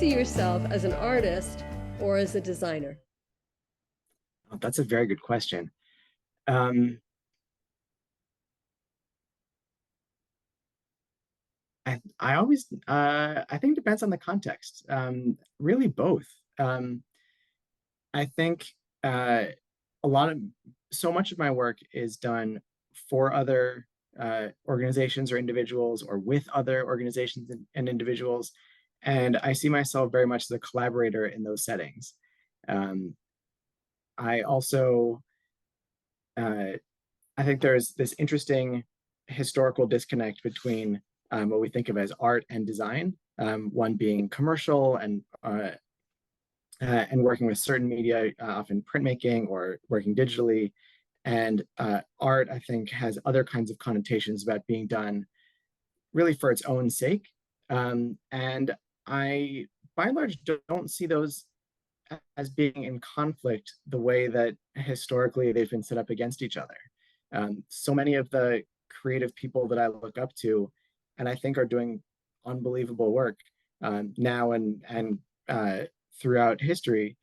see yourself as an artist or as a designer? Oh, that's a very good question. Um, I always I think it depends on the context. Really both. Um, I think uh, a lot of so much of my work is done for other organizations or individuals, or with other organizations and individuals, and I see myself very much as a collaborator in those settings. Um, I also uh, I think there's this interesting historical disconnect between what we think of as art and design, one being commercial and working with certain media, often printmaking or working digitally. And art, I think, has other kinds of connotations about being done really for its own sake. And I, by and large, don't see those as being in conflict the way that historically they've been set up against each other. So many of the creative people that I look up to and I think are doing unbelievable work now and throughout history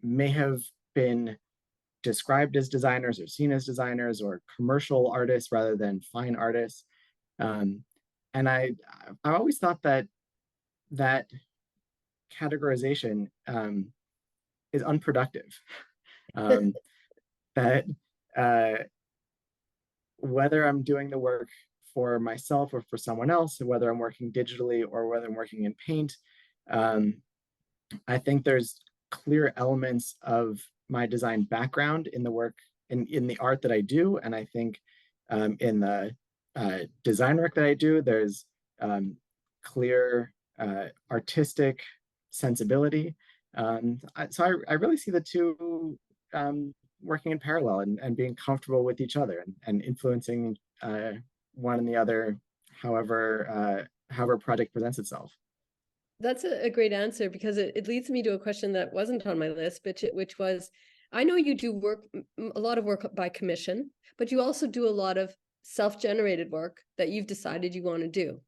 may have been described as designers or seen as designers or commercial artists rather than fine artists. Um, and I always thought that that categorization is unproductive. Um, that uh, whether I'm doing the work for myself or for someone else, whether I'm working digitally or whether I'm working in paint, um, I think there's clear elements of my design background in the work in the art that I do, and I think in the design work that I do, there's clear artistic sensibility. So I really see the two working in parallel and being comfortable with each other and influencing one and the other, however project presents itself. That's a great answer, because it leads me to a question that wasn't on my list, which was, I know you do work, a lot of work by commission, but you also do a lot of self-generated work that you've decided you want to do.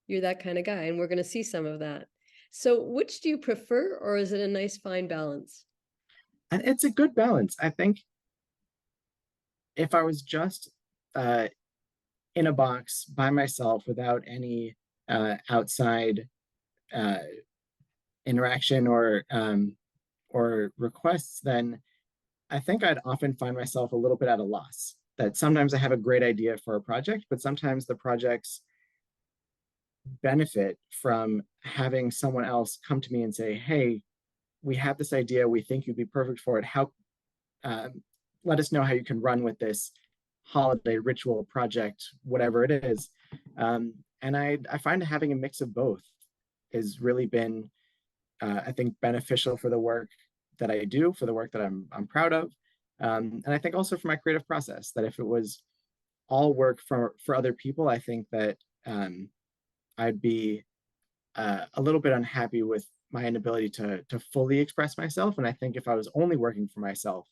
You're that kind of guy, and we're going to see some of that. So which do you prefer, or is it a nice fine balance? And it's a good balance. I think if I was just uh, in a box by myself without any outside uh, interaction or requests, then I think I'd often find myself a little bit at a loss. That sometimes I have a great idea for a project, but sometimes the projects benefit from having someone else come to me and say, "Hey, we have this idea. We think you'd be perfect for it. How? Um, Let us know how you can run with this holiday ritual project, whatever it is." And I find having a mix of both has really been, I think, beneficial for the work that I do, for the work that I'm proud of, and I think also for my creative process. That if it was all work for other people, I think that I'd be a little bit unhappy with my inability to fully express myself. And I think if I was only working for myself,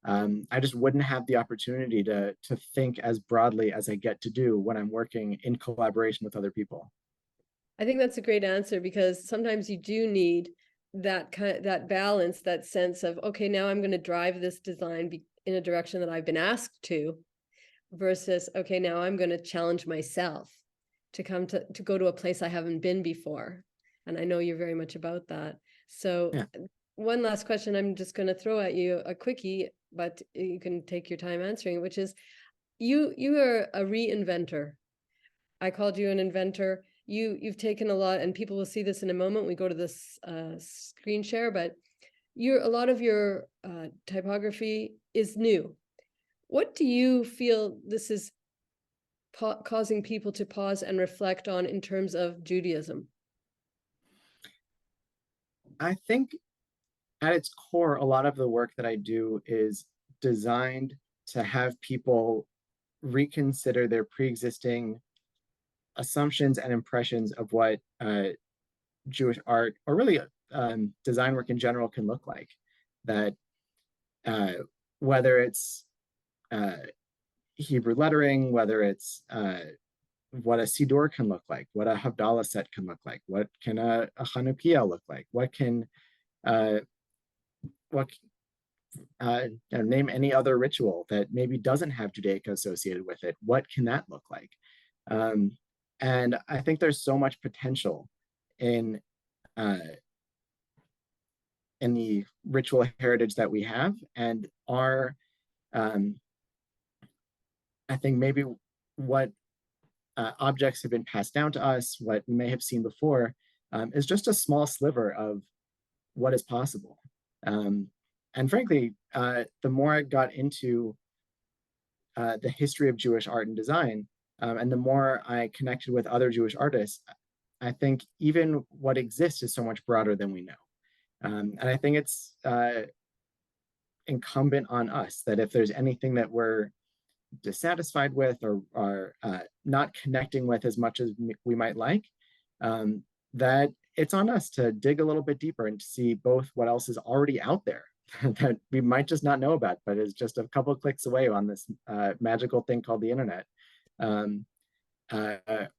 I just wouldn't have the opportunity to think as broadly as I get to do when I'm working in collaboration with other people. I think that's a great answer, because sometimes you do need that balance, that sense of, okay, now I'm going to drive this design in a direction that I've been asked to, versus, okay, now I'm going to challenge myself to go to a place I haven't been before. And I know you're very much about that. So Yeah. one last question I'm just going to throw at you, a quickie, but you can take your time answering, which is, you are a reinventor. I called you an inventor. You've taken a lot, and people will see this in a moment. We go to this screen share, but a lot of your typography is new. What do you feel this is causing people to pause and reflect on in terms of Judaism? I think at its core, a lot of the work that I do is designed to have people reconsider their pre-existing assumptions and impressions of what Jewish art, or really design work in general, can look like. That uh, whether it's uh, Hebrew lettering, whether it's what a Siddur can look like, what a Havdalah set can look like, what can a Chanukiah look like, uh, what name any other ritual that maybe doesn't have Judaica associated with it. What can that look like? Um, and I think there's so much potential in uh, in the ritual heritage that we have, and our um, I think maybe what objects have been passed down to us, what we may have seen before, is just a small sliver of what is possible. Um, and frankly, the more I got into the history of Jewish art and design, and the more I connected with other Jewish artists, I think even what exists is so much broader than we know. And I think it's incumbent on us that if there's anything that we're dissatisfied with or not connecting with as much as we might like, that it's on us to dig a little bit deeper and to see both what else is already out there that we might just not know about, but is just a couple of clicks away on this magical thing called the internet, um,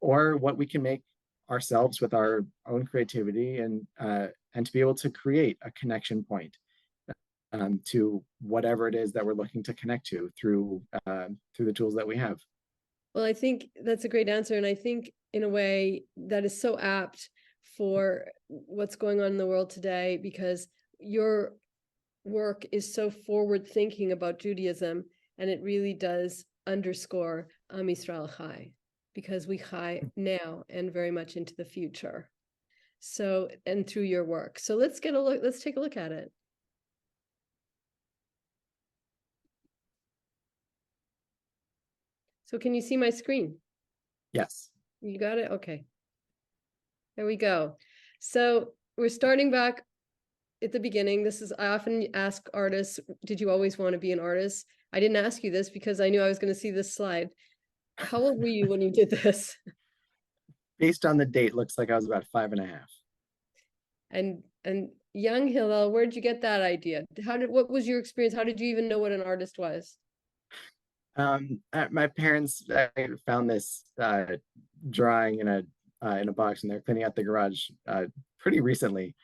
or what we can make ourselves with our own creativity and to be able to create a connection point to whatever it is that we're looking to connect to through the tools that we have. Well, I think that's a great answer. And I think in a way that is so apt for what's going on in the world today, because your work is so forward thinking about Judaism, and it really does underscore Am Yisrael Chai, because we chai now and very much into the future. So, and through your work. So let's take a look at it. So can you see my screen? Yes. You got it? Okay. There we go. So we're starting back at the beginning. I often ask artists, did you always want to be an artist? I didn't ask you this because I knew I was going to see this slide. How old were you when you did this? Based on the date, looks like I was about 5.5. And young Hillel, where'd you get that idea? What was your experience? How did you even know what an artist was? My parents found this drawing in a box, and they're cleaning out the garage pretty recently.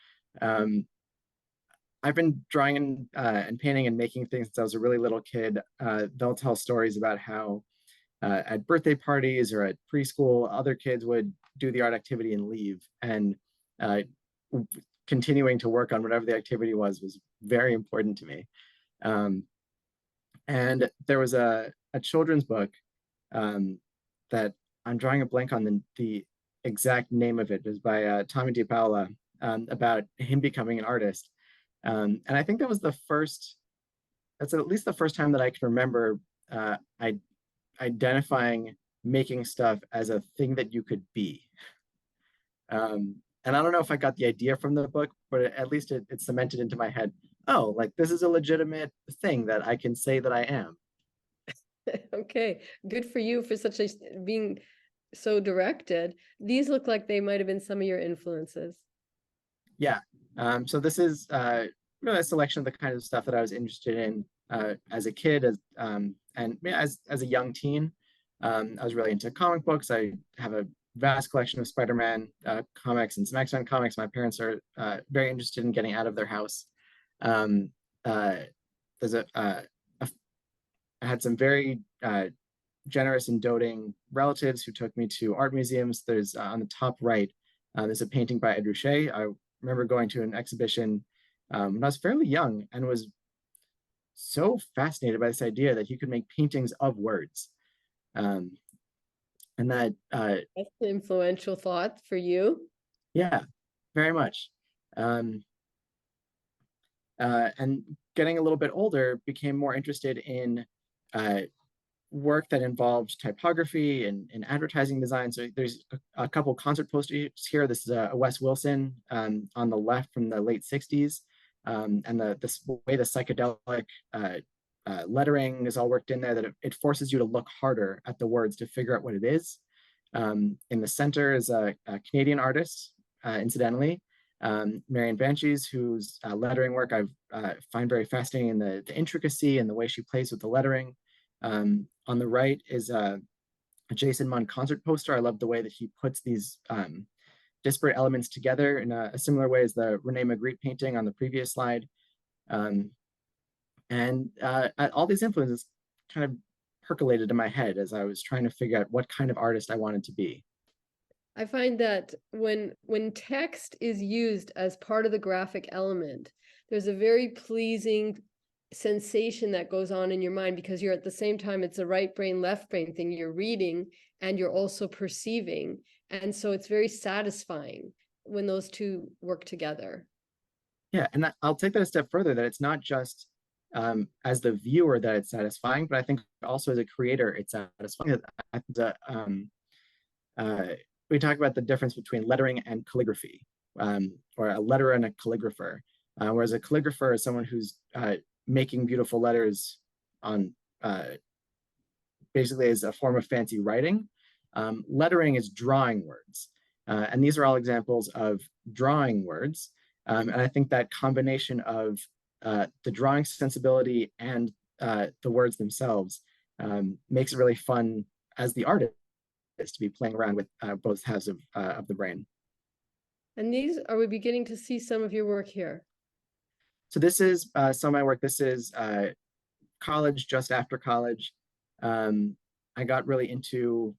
I've been drawing and painting and making things since I was a really little kid. They'll tell stories about how at birthday parties or at preschool, other kids would do the art activity and leave, and continuing to work on whatever the activity was very important to me. And there was a children's book that I'm drawing a blank on the exact name of it. It was by Tommy DiPaola, about him becoming an artist. And I think that's at least the first time that I can remember identifying making stuff as a thing that you could be. And I don't know if I got the idea from the book, but at least it cemented into my head, oh, like this is a legitimate thing that I can say that I am. Okay, good for you for being so directed. These look like they might have been some of your influences. Yeah. So this is really a selection of the kind of stuff that I was interested in as a kid, and as a young teen. I was really into comic books. I have a vast collection of Spider-Man comics and some X-Men comics. My parents are very interested in getting out of their house. There's I had some very generous and doting relatives who took me to art museums. There's on the top right, there's a painting by Ed Ruscha. I remember going to an exhibition when I was fairly young and was so fascinated by this idea that you could make paintings of words. And that That's an influential thought for you. Yeah, very much. And getting a little bit older, became more interested in work that involved typography and advertising design. So there's a couple concert posters here. This is a Wes Wilson on the left from the late 60s. And the way the psychedelic lettering is all worked in there, that it forces you to look harder at the words to figure out what it is. In the center is a Canadian artist, incidentally, Marion Banshees, whose lettering work I find very fascinating in the intricacy and the way she plays with the lettering. On the right is a Jason Munn concert poster. I love the way that he puts these disparate elements together in a similar way as the Rene Magritte painting on the previous slide. Um, and all these influences kind of percolated in my head as I was trying to figure out what kind of artist I wanted to be. I find that when text is used as part of the graphic element, there's a very pleasing sensation that goes on in your mind, because you're at the same time, it's a right brain, left brain thing. You're reading and you're also perceiving. And so it's very satisfying when those two work together. Yeah, and I'll take that a step further, that it's not just as the viewer that it's satisfying, but I think also as a creator, it's satisfying. Uh, we talk about the difference between lettering and calligraphy, or a letterer and a calligrapher. Whereas a calligrapher is someone who's making beautiful letters on basically as a form of fancy writing. Lettering is drawing words. And these are all examples of drawing words. And I think that combination of the drawing sensibility and the words themselves makes it really fun as the artist to be playing around with both halves of the brain. And these, are we beginning to see some of your work here? So this is some of my work. This is college, just after college. I got really into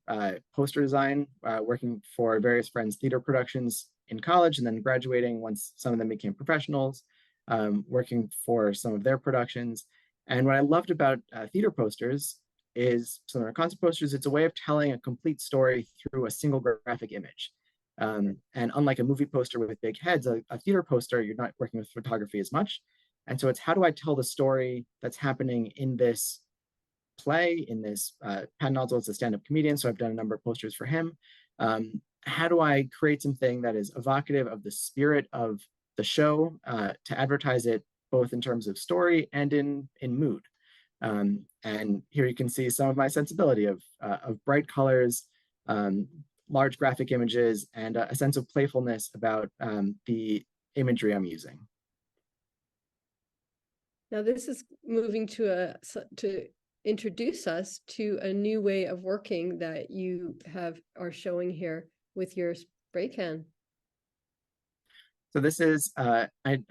poster design, working for various friends' theater productions in college, and then graduating once some of them became professionals, working for some of their productions. And what I loved about theater posters is, similar to concept posters, it's a way of telling a complete story through a single graphic image. And unlike a movie poster with big heads, a theater poster, you're not working with photography as much. And so it's, how do I tell the story that's happening in this play, in this Patton Oswalt is a stand-up comedian, so I've done a number of posters for him. How do I create something that is evocative of the spirit of the show, to advertise it both in terms of story and in mood? And here you can see some of my sensibility of bright colors, large graphic images, and a sense of playfulness about the imagery I'm using. Now this is moving to introduce us to a new way of working that you are showing here with your spray can. So this is, I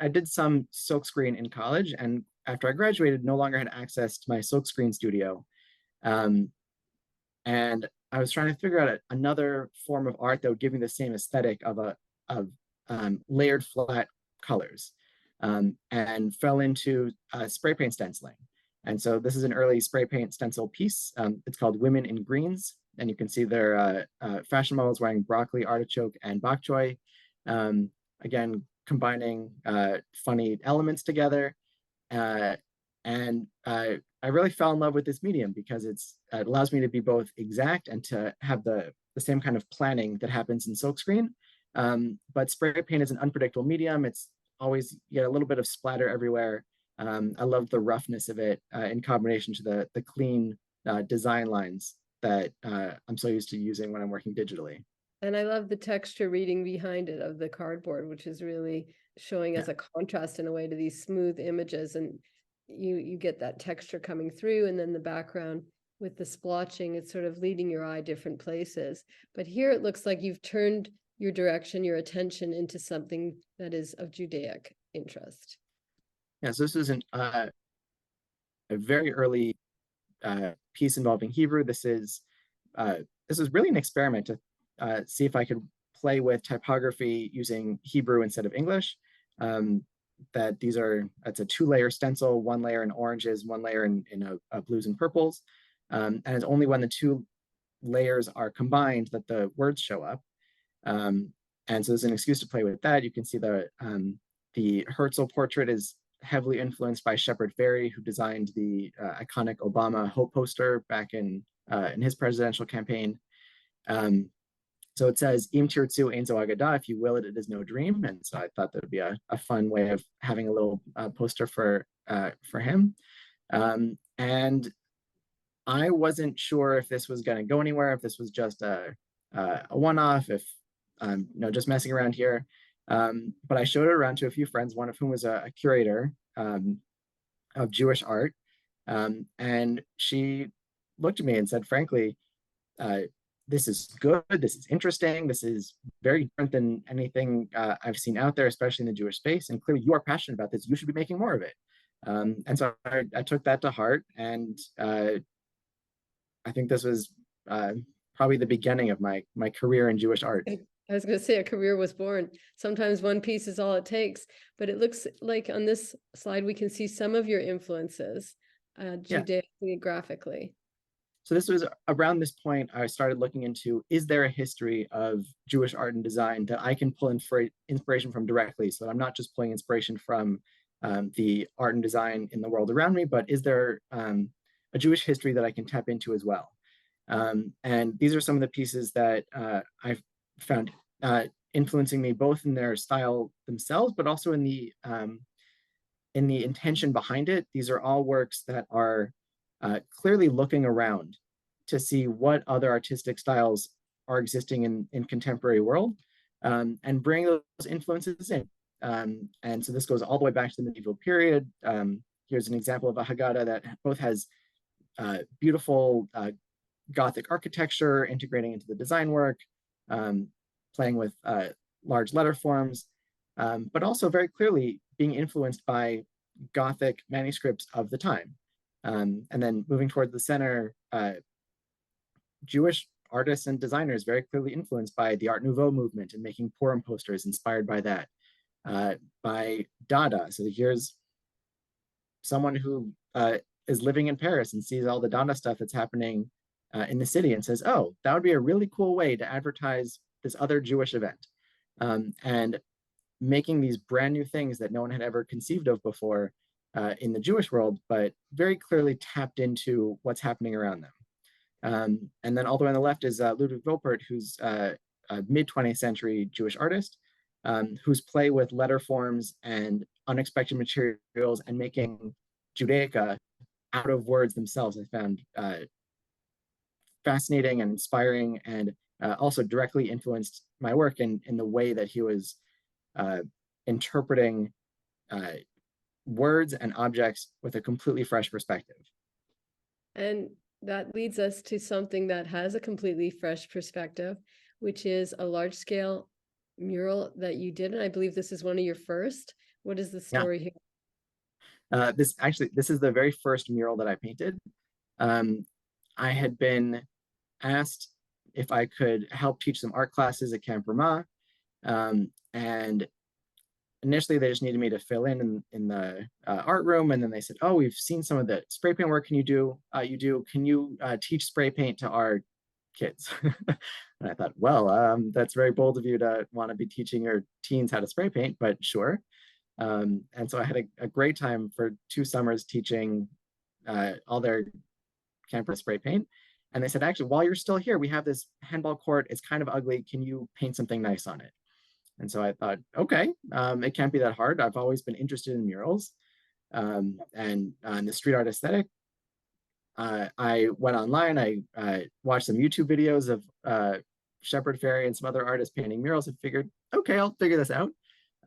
did some silkscreen in college, and after I graduated, no longer had access to my silkscreen studio. And I was trying to figure out another form of art that would give me the same aesthetic of layered flat colors, and fell into spray paint stenciling. And so this is an early spray paint stencil piece. It's called Women in Greens. And you can see their fashion models wearing broccoli, artichoke, and bok choy. Again, combining funny elements together. And I really fell in love with this medium because it allows me to be both exact and to have the same kind of planning that happens in silkscreen. But spray paint is an unpredictable medium. It's always, you get a little bit of splatter everywhere. I love the roughness of it in combination to the clean design lines that I'm so used to using when I'm working digitally. And I love the texture reading behind it of the cardboard, which is really showing as a contrast in a way to these smooth images. And you get that texture coming through, and then the background with the splotching, it's sort of leading your eye different places. But here it looks like you've turned your direction, your attention into something that is of Judaic interest. Yeah, so this is a very early piece involving Hebrew. This is really an experiment to see if I could play with typography using Hebrew instead of English. It's a 2-layer stencil, 1 layer in oranges, 1 layer in blues and purples. And it's only when the 2 layers are combined that the words show up. And so there's an excuse to play with that. You can see the Herzl portrait is heavily influenced by Shepard Fairey, who designed the iconic Obama Hope poster back in his presidential campaign. So it says, Im tirtzu ein zo agada, if you will it, it is no dream. And so I thought that would be a fun way of having a little poster for him. And I wasn't sure if this was going to go anywhere, if this was just a one-off, if I'm just messing around here. But I showed it around to a few friends, one of whom was a curator of Jewish art. And she looked at me and said, frankly, this is good, this is interesting, this is very different than anything I've seen out there, especially in the Jewish space. And clearly, you are passionate about this. You should be making more of it. And so I took that to heart, and I think this was probably the beginning of my career in Jewish art. I was going to say a career was born. Sometimes one piece is all it takes, but it looks like on this slide we can see some of your influences, Yeah. graphically. So this was around this point I started looking into, is there a history of Jewish art and design that I can pull inspiration from directly? So I'm not just pulling inspiration from the art and design in the world around me, but is there a Jewish history that I can tap into as well? And these are some of the pieces that I've found influencing me both in their style themselves, but also in the intention behind it. These are all works that are clearly looking around to see what other artistic styles are existing in contemporary world, and bring those influences in. And so this goes all the way back to the medieval period. Here's an example of a Haggadah that both has beautiful Gothic architecture integrating into the design work, playing with large letter forms, but also very clearly being influenced by Gothic manuscripts of the time. And then moving towards the center, Jewish artists and designers very clearly influenced by the Art Nouveau movement and making Purim posters inspired by that, by Dada. So here's someone who is living in Paris and sees all the Dada stuff that's happening in the city and says, oh, that would be a really cool way to advertise this other Jewish event. And making these brand new things that no one had ever conceived of before in the Jewish world, but very clearly tapped into what's happening around them. And then all the way on the left is Ludwig Wilpert, who's a mid-20th century Jewish artist, whose play with letter forms and unexpected materials and making Judaica out of words themselves, I found fascinating and inspiring, and also directly influenced my work in the way that he was interpreting words and objects with a completely fresh perspective. And that leads us to something that has a completely fresh perspective, which is a large scale mural that you did. And I believe this is one of your first. What is the story here? This is the very first mural that I painted. I had been asked if I could help teach some art classes at Camp Ramah. And initially they just needed me to fill in the art room, and then they said, oh, we've seen some of the spray paint work can you teach spray paint to our kids? And I thought, well, that's very bold of you to want to be teaching your teens how to spray paint, but sure. And so I had a great time for 2 summers teaching all their campus spray paint. And they said, actually, while you're still here, we have this handball court. It's kind of ugly. Can you paint something nice on it? And so I thought, okay, it can't be that hard. I've always been interested in murals and the street art aesthetic. I went online, I watched some YouTube videos of Shepard Fairey and some other artists painting murals, and figured, okay, I'll figure this out.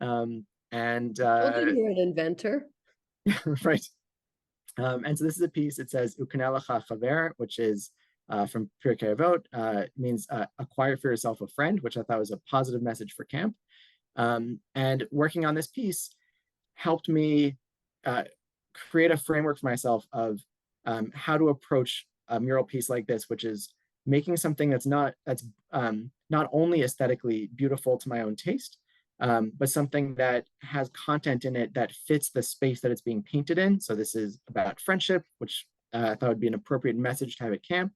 And You're an inventor. right. And so this is a piece, it says, Ukanelecha Chaver, which is from Pirkei Avot, means acquire for yourself a friend, which I thought was a positive message for camp. And working on this piece helped me create a framework for myself of how to approach a mural piece like this, which is making something that's not only aesthetically beautiful to my own taste, but something that has content in it that fits the space that it's being painted in. So this is about friendship, which I thought would be an appropriate message to have at camp.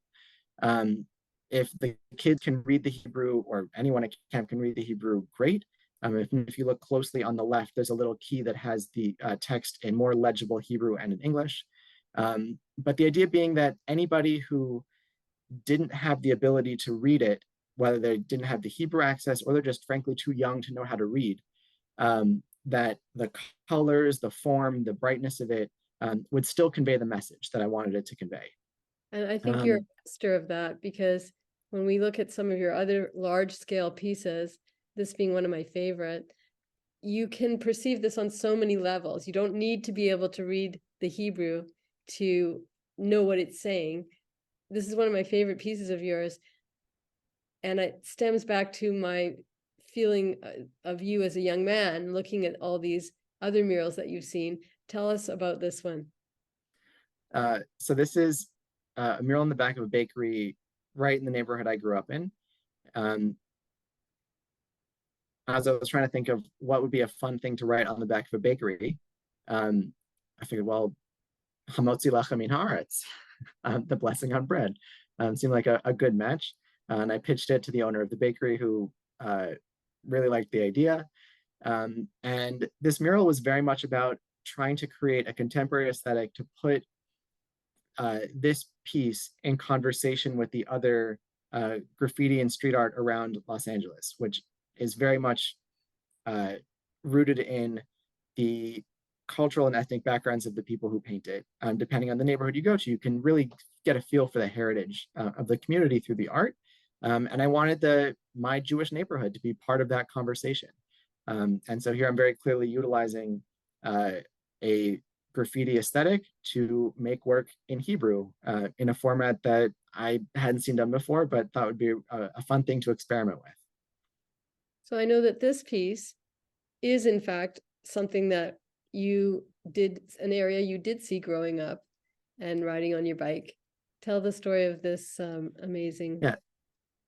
If the kids can read the Hebrew, or anyone at camp can read the Hebrew, great. If you look closely on the left, there's a little key that has the text in more legible Hebrew and in English. But the idea being that anybody who didn't have the ability to read it, whether they didn't have the Hebrew access or they're just frankly too young to know how to read, that the colors, the form, the brightness of it would still convey the message that I wanted it to convey. And I think you're a master of that, because when we look at some of your other large scale pieces, this being one of my favorite, you can perceive this on so many levels. You don't need to be able to read the Hebrew to know what it's saying. this is one of my favorite pieces of yours, and it stems back to my feeling of you as a young man looking at all these other murals that you've seen. Tell us about this one. So this is a mural in the back of a bakery right in the neighborhood I grew up in. Um, as I was trying to think of what would be a fun thing to write on the back of a bakery, I figured, well, Hamotzi Lechem Min Haaretz, the blessing on bread, seemed like a good match. And I pitched it to the owner of the bakery, who really liked the idea. And this mural was very much about trying to create a contemporary aesthetic to put this piece in conversation with the other graffiti and street art around Los Angeles, which is very much rooted in the cultural and ethnic backgrounds of the people who paint it. Depending on the neighborhood you go to, you can really get a feel for the heritage of the community through the art. And I wanted my Jewish neighborhood to be part of that conversation. And so here I'm very clearly utilizing a graffiti aesthetic to make work in Hebrew in a format that I hadn't seen done before, but thought would be a fun thing to experiment with. So I know that this piece is in fact something that you did, an area you did see growing up and riding on your bike. Tell the story of this amazing. Yeah.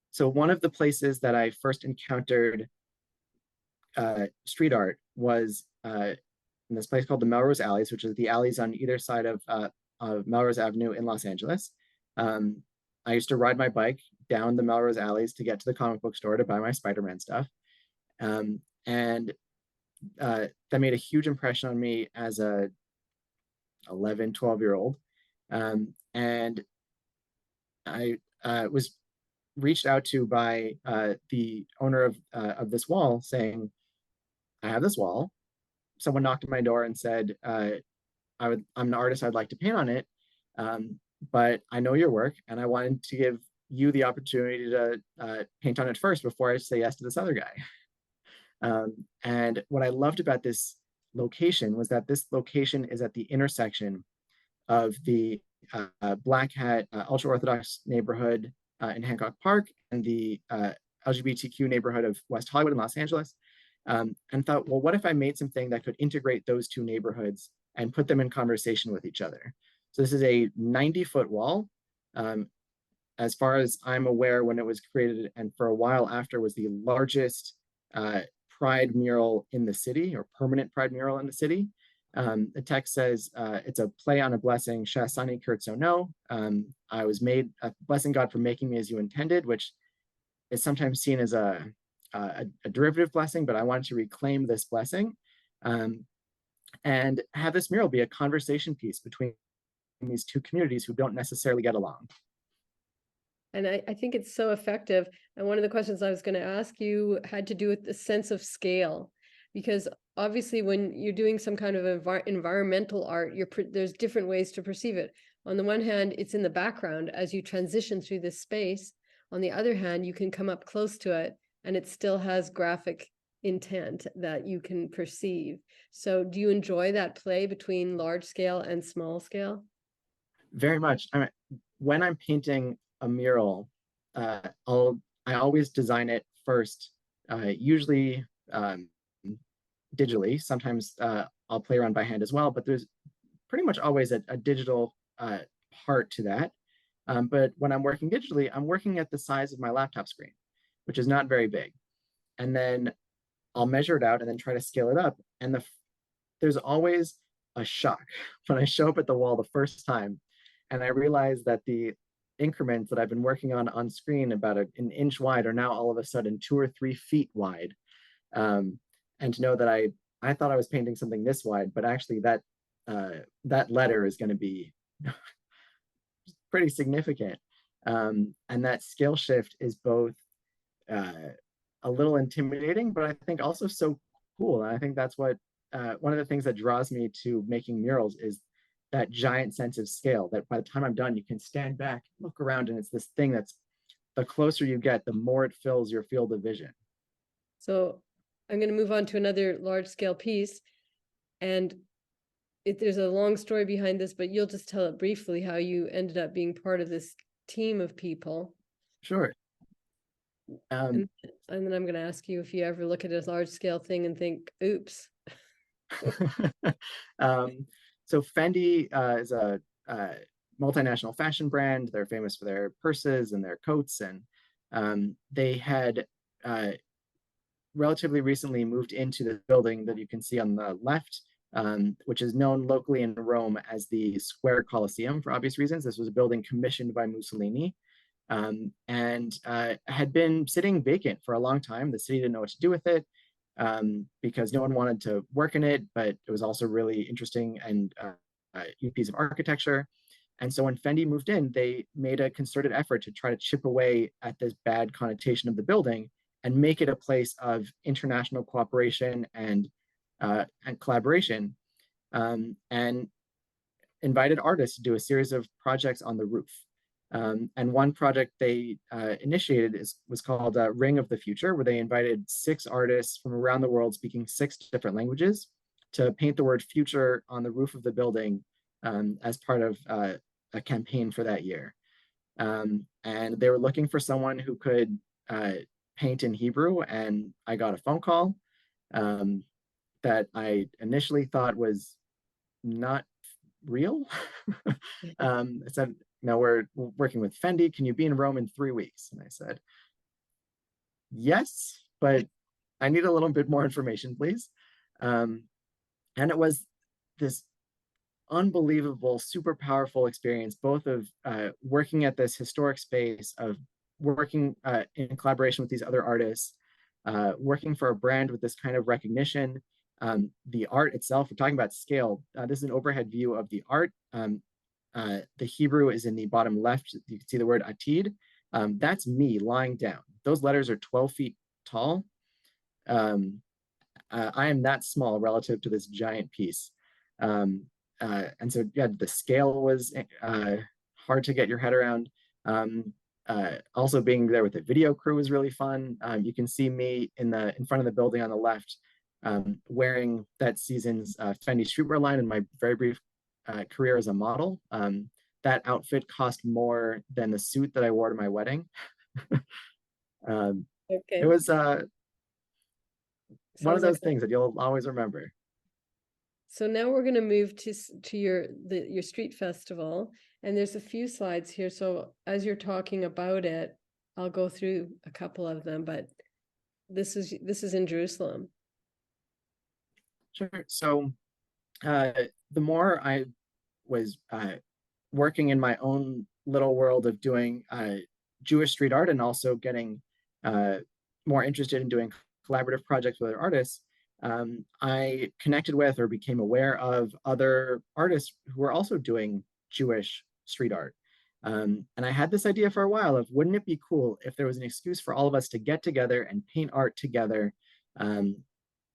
So one of the places that I first encountered street art was in this place called the Melrose Alleys, which is the alleys on either side of Melrose Avenue in Los Angeles. I used to ride my bike down the Melrose Alleys to get to the comic book store to buy my Spider-Man stuff. And that made a huge impression on me as a 11, 12-year-old. And I was reached out to by the owner of this wall saying, I have this wall. Someone knocked on my door and said, I'm an artist, I'd like to paint on it. But I know your work and I wanted to give you the opportunity to paint on it first before I say yes to this other guy. And what I loved about this location was that this location is at the intersection of the Black Hat ultra-Orthodox neighborhood in Hancock Park and the LGBTQ neighborhood of West Hollywood in Los Angeles. And thought, well, what if I made something that could integrate those two neighborhoods and put them in conversation with each other? So this is a 90-foot wall. As far as I'm aware, when it was created and for a while after, was the largest Pride mural in the city, or permanent Pride mural in the city. The text says it's a play on a blessing, Shasani Kurtso no. I was made, blessing God for making me as you intended, which is sometimes seen as a derivative blessing, but I wanted to reclaim this blessing and have this mural be a conversation piece between these two communities who don't necessarily get along. And I think it's so effective. And one of the questions I was going to ask you had to do with the sense of scale, because obviously when you're doing some kind of environmental art, there's different ways to perceive it. On the one hand, it's in the background as you transition through this space. On the other hand, you can come up close to it and it still has graphic intent that you can perceive. So do you enjoy that play between large scale and small scale? Very much. I mean, when I'm painting a mural, I always design it first, usually digitally. Sometimes I'll play around by hand as well, but there's pretty much always a digital part to that. But when I'm working digitally, I'm working at the size of my laptop screen, which is not very big. And then I'll measure it out and then try to scale it up. And there's always a shock when I show up at the wall the first time and I realize that the increments that I've been working on screen about an inch wide are now all of a sudden 2 or 3 feet wide. And to know that I thought I was painting something this wide, but actually that letter is going to be pretty significant. And that scale shift is both a little intimidating, but I think also so cool. And I think that's what one of the things that draws me to making murals is that giant sense of scale, that by the time I'm done, you can stand back, look around, and it's this thing that's, the closer you get, the more it fills your field of vision. So I'm going to move on to another large scale piece. And there's a long story behind this, but you'll just tell it briefly how you ended up being part of this team of people. Sure. And, and then I'm going to ask you if you ever look at a large scale thing and think, oops. um, so Fendi is a multinational fashion brand. They're famous for their purses and their coats, and they had uh, relatively recently moved into the building that you can see on the left, which is known locally in Rome as the Square Colosseum for obvious reasons. This was a building commissioned by Mussolini, and had been sitting vacant for a long time. The city didn't know what to do with it, because no one wanted to work in it, but it was also really interesting and a piece of architecture. And so when Fendi moved in, they made a concerted effort to try to chip away at this bad connotation of the building and make it a place of international cooperation and collaboration, and invited artists to do a series of projects on the roof. And one project they initiated was called Ring of the Future, where they invited 6 artists from around the world speaking 6 different languages to paint the word future on the roof of the building, as part of a campaign for that year. And they were looking for someone who could paint in Hebrew, and I got a phone call that I initially thought was not real. I said, "No, we're working with Fendi. Can you be in Rome in 3 weeks?" And I said, "Yes, but I need a little bit more information, please." And it was this unbelievable, super powerful experience, both of working at this historic space, of working in collaboration with these other artists, working for a brand with this kind of recognition. The art itself, we're talking about scale. This is an overhead view of the art. The Hebrew is in the bottom left. You can see the word Atid. That's me lying down. Those letters are 12 feet tall. I am that small relative to this giant piece. And so, yeah, the scale was hard to get your head around. Also being there with the video crew was really fun. You can see me in front of the building on the left, wearing that season's Fendi streetwear line in my very brief career as a model. That outfit cost more than the suit that I wore to my wedding. It was one of those things that you'll always remember. So now we're going to move to your street festival, and there's a few slides here. So as you're talking about it, I'll go through a couple of them, but this is in Jerusalem. Sure. So the more I was working in my own little world of doing Jewish street art, and also getting more interested in doing collaborative projects with other artists, I connected with or became aware of other artists who were also doing Jewish street art. And I had this idea for a while of, wouldn't it be cool if there was an excuse for all of us to get together and paint art together,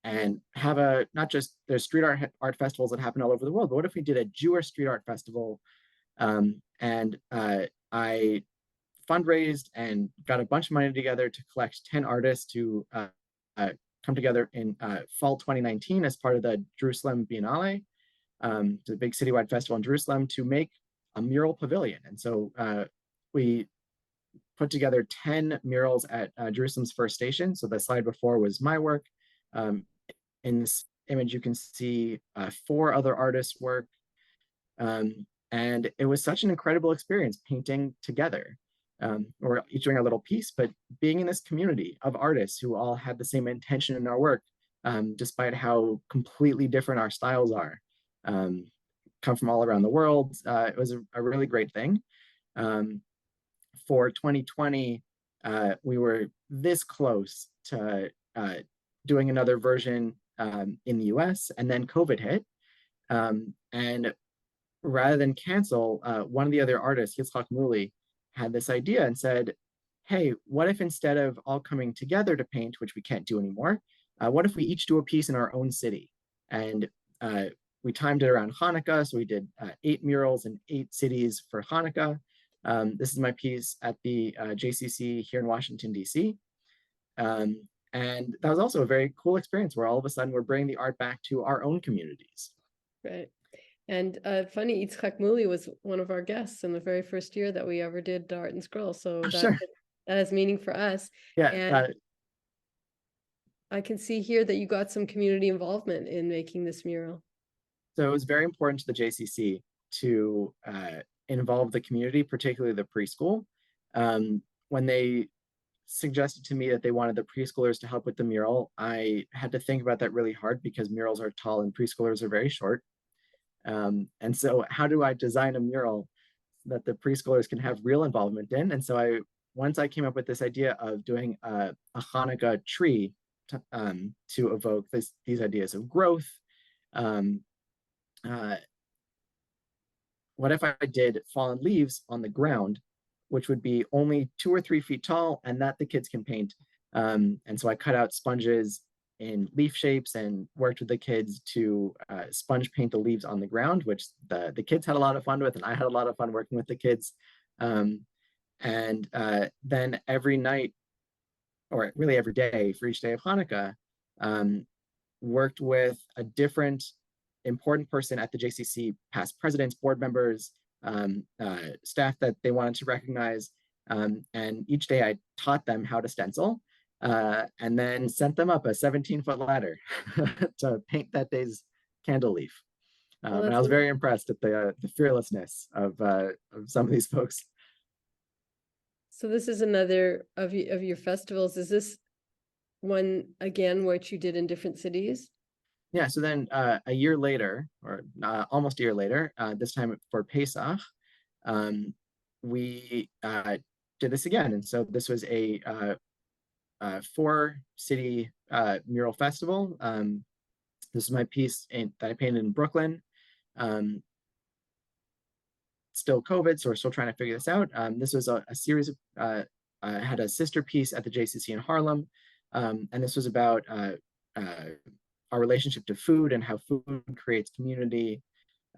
and have not just there's street art festivals that happen all over the world, but what if we did a Jewish street art festival? And I fundraised and got a bunch of money together to collect 10 artists to come together in fall 2019 as part of the Jerusalem Biennale, the big citywide festival in Jerusalem, to make a mural pavilion. And so we put together 10 murals at Jerusalem's first station. So the slide before was my work. In this image, you can see 4 other artists' work. And it was such an incredible experience painting together. Or each doing a little piece, but being in this community of artists who all had the same intention in our work, despite how completely different our styles are, come from all around the world. It was a really great thing. For 2020, we were this close to doing another version in the US, and then COVID hit. And rather than cancel, one of the other artists, Yitzhak Muli, had this idea and said, "Hey, what if instead of all coming together to paint, which we can't do anymore, what if we each do a piece in our own city?" And we timed it around Hanukkah, so we did 8 murals in 8 cities for Hanukkah. This is my piece at the JCC here in Washington, D.C. And that was also a very cool experience, where all of a sudden we're bringing the art back to our own communities. Right. And funny, Yitzhak Muli was one of our guests in the very first year that we ever did Art and Scroll. So Sure. that has meaning for us. Yeah. And I can see here that you got some community involvement in making this mural. So it was very important to the JCC to involve the community, particularly the preschool. When they suggested to me that they wanted the preschoolers to help with the mural, I had to think about that really hard because murals are tall and preschoolers are very short. And so how do I design a mural that the preschoolers can have real involvement in? And so once I came up with this idea of doing a Hanukkah tree to evoke these ideas of growth, um, uh, what if I did fallen leaves on the ground, which would be only 2 or 3 feet tall, and that the kids can paint. And so I cut out sponges in leaf shapes and worked with the kids to sponge paint the leaves on the ground, which the kids had a lot of fun with, and I had a lot of fun working with the kids. And then every night, or really every day for each day of Hanukkah, worked with a different important person at the JCC, past presidents, board members, staff that they wanted to recognize. And each day I taught them how to stencil and then sent them up a 17-foot ladder to paint that day's candle leaf. And I was very impressed at the fearlessness of some of these folks. So this is another of your festivals. Is this one again what you did in different cities? Yeah, so then a year later, or almost a year later, this time for Pesach, we did this again. And so this was a 4-city mural festival. This is my piece that I painted in Brooklyn. Still COVID, so we're still trying to figure this out. This was a series of, I had a sister piece at the JCC in Harlem, and this was about our relationship to food and how food creates community.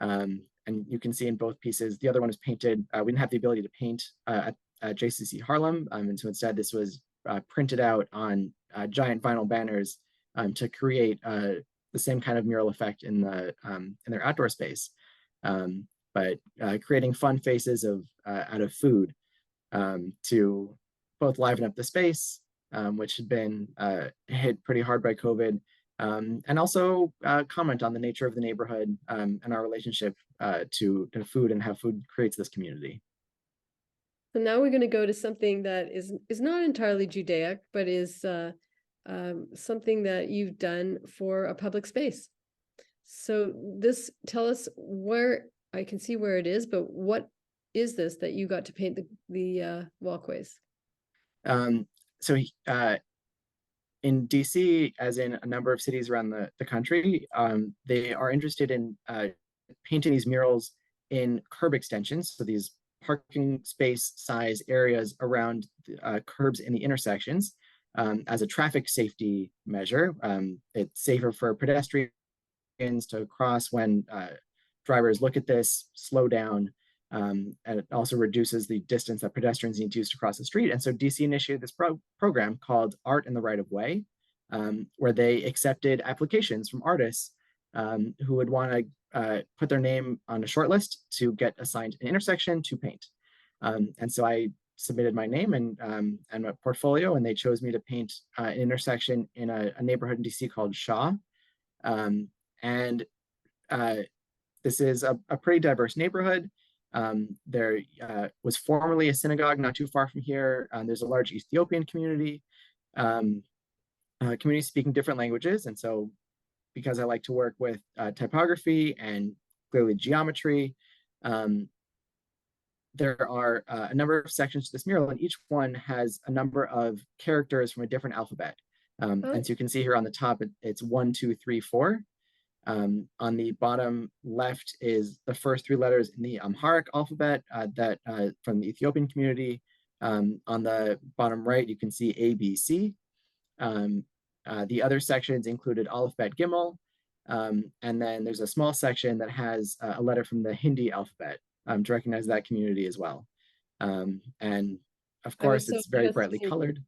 And you can see in both pieces, the other one was painted, we didn't have the ability to paint at JCC Harlem, and so instead this was printed out on giant vinyl banners to create the same kind of mural effect in their outdoor space. But creating fun faces out of food to both liven up the space, which had been hit pretty hard by COVID, and also comment on the nature of the neighborhood and our relationship to food and how food creates this community. So now we're going to go to something that is not entirely Judaic, but is something that you've done for a public space. So tell us where, I can see where it is, but what is this that you got to paint the walkways? So in DC, as in a number of cities around the country, they are interested in painting these murals in curb extensions. So these parking space size areas around curbs in the intersections as a traffic safety measure. It's safer for pedestrians to cross when drivers look at this, slow down, and it also reduces the distance that pedestrians need to use to cross the street. And so DC initiated this program called Art in the Right of Way, where they accepted applications from artists who would want to put their name on a short list to get assigned an intersection to paint. And so I submitted my name and a portfolio, and they chose me to paint an intersection in a neighborhood in DC called Shaw. This is a pretty diverse neighborhood. There was formerly a synagogue not too far from here. There's a large Ethiopian community, communities speaking different languages. And so because I like to work with typography and clearly geometry, there are a number of sections to this mural, and each one has a number of characters from a different alphabet. And so you can see here on the top, it's 1, 2, 3, 4. On the bottom left is the first 3 letters in the Amharic alphabet from the Ethiopian community. On the bottom right, you can see A, B, C. The other sections included Aleph, Bet, Gimel. And then there's a small section that has a letter from the Hindi alphabet to recognize that community as well. And of course, it's very brightly colored.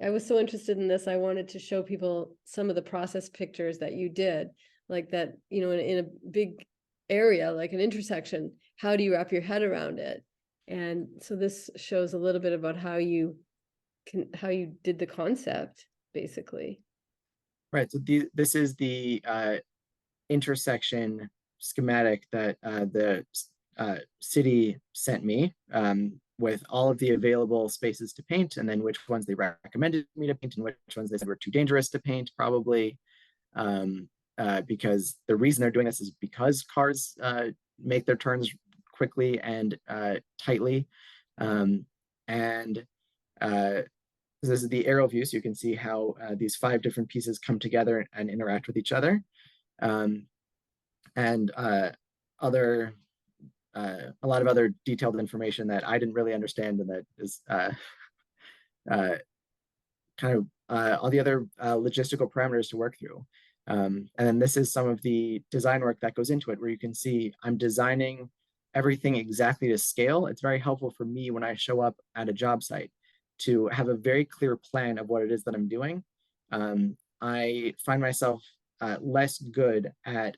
I was so interested in this. I wanted to show people some of the process pictures that you did, like that, in a big area, like an intersection, how do you wrap your head around it? And so this shows a little bit about how you did the concept, basically. Right. So this is the intersection schematic that the city sent me, with all of the available spaces to paint, and then which ones they recommended me to paint and which ones they said were too dangerous to paint, probably. Because the reason they're doing this is because cars make their turns quickly and tightly. And this is the aerial view, so you can see how these 5 different pieces come together and interact with each other. Um, and other a lot of other detailed information that I didn't really understand, and that is uh, kind of all the other logistical parameters to work through. And then this is some of the design work that goes into it, where you can see I'm designing everything exactly to scale. It's very helpful for me when I show up at a job site to have a very clear plan of what it is that I'm doing. I find myself less good at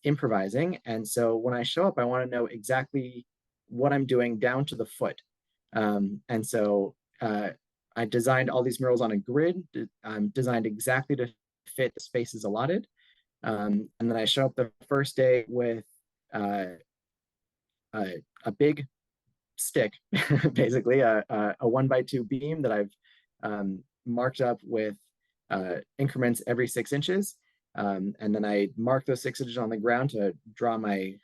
improvising. And so when I show up, I want to know exactly what I'm doing down to the foot. And so I designed all these murals on a grid, designed exactly to fit the spaces allotted. And then I show up the first day with a big stick, basically a 1x2 beam that I've marked up with increments every 6 inches. And then I mark those 6 inches on the ground to draw my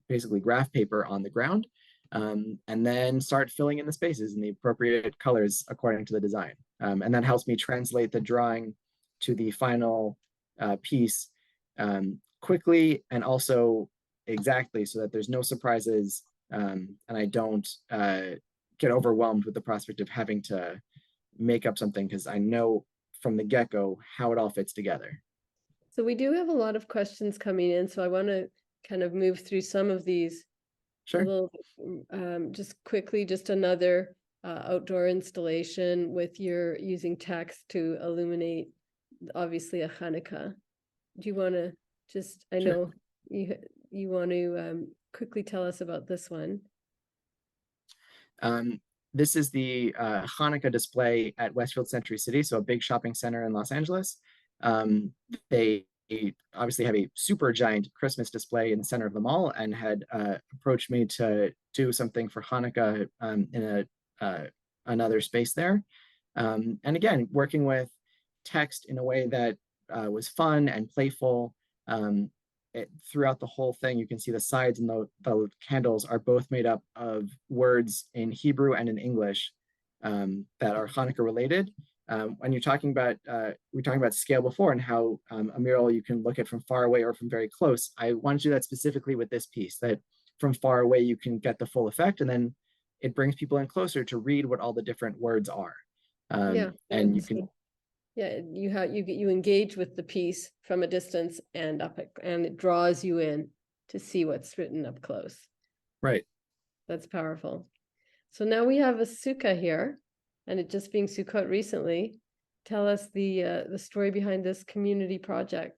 basically graph paper on the ground, and then start filling in the spaces in the appropriate colors according to the design. And that helps me translate the drawing to the final piece quickly and also exactly, so that there's no surprises, and I don't get overwhelmed with the prospect of having to make up something, because I know from the get-go how it all fits together. So we do have a lot of questions coming in, so I want to kind of move through some of these a Sure. little just quickly. Just another outdoor installation with your using text to illuminate, obviously, a Hanukkah. Do you want to just, I Sure. know you want to quickly tell us about this one. This is the Hanukkah display at Westfield Century City, so a big shopping center in Los Angeles. They obviously have a super giant Christmas display in the center of the mall, and had approached me to do something for Hanukkah in another space there. And again, working with text in a way that was fun and playful. Throughout the whole thing, you can see the sides and the candles are both made up of words in Hebrew and in English that are Hanukkah related. When you're talking about, we were talking about scale before, and how a mural you can look at from far away or from very close. I wanted to do that specifically with this piece, that from far away you can get the full effect, and then it brings people in closer to read what all the different words are. Yeah, and you can, yeah, you engage with the piece from a distance and and it draws you in to see what's written up close. right. That's powerful. So now we have a sukkah here, and it just being Sukkot recently. Tell us the story behind this community project.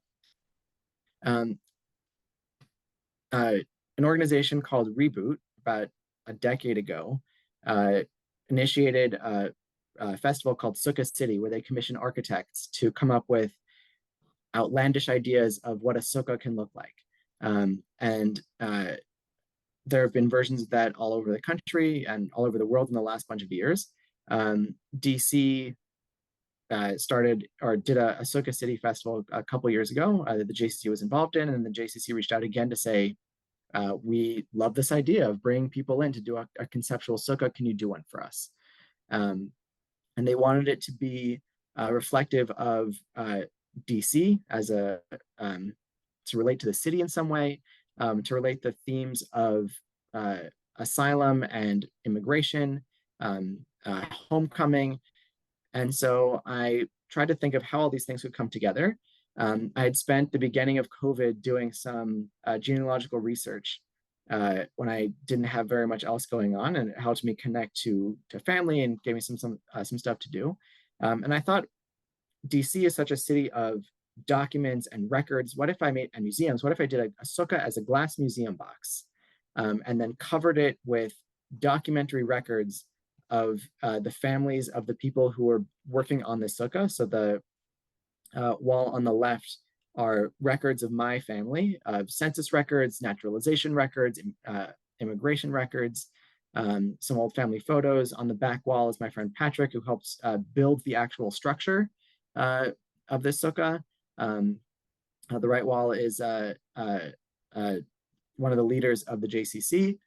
Um, an organization called Reboot, about a decade ago, initiated a festival called Sukkah City, where they commission architects to come up with outlandish ideas of what a sukkah can look like. And there have been versions of that all over the country and all over the world in the last bunch of years. DC started or did a Sukkah City festival a couple years ago that the JCC was involved in, and the JCC reached out again to say, we love this idea of bringing people in to do a conceptual sukkah. Can you do one for us? And they wanted it to be reflective of DC as a to relate to the city in some way, to relate the themes of asylum and immigration, homecoming. And so I tried to think of how all these things would come together. I had spent the beginning of COVID doing some genealogical research when I didn't have very much else going on, and it helped me connect to family and gave me some stuff to do. And I thought DC is such a city of documents and records? What if I made, and museums, what if I did a sukkah as a glass museum box, and then covered it with documentary records of the families of the people who were working on the sukkah? So the wall on the left are records of my family, census records, naturalization records, immigration records, some old family photos. On the back wall is my friend Patrick, who helps build the actual structure of this sukkah. The right wall is one of the leaders of the JCC,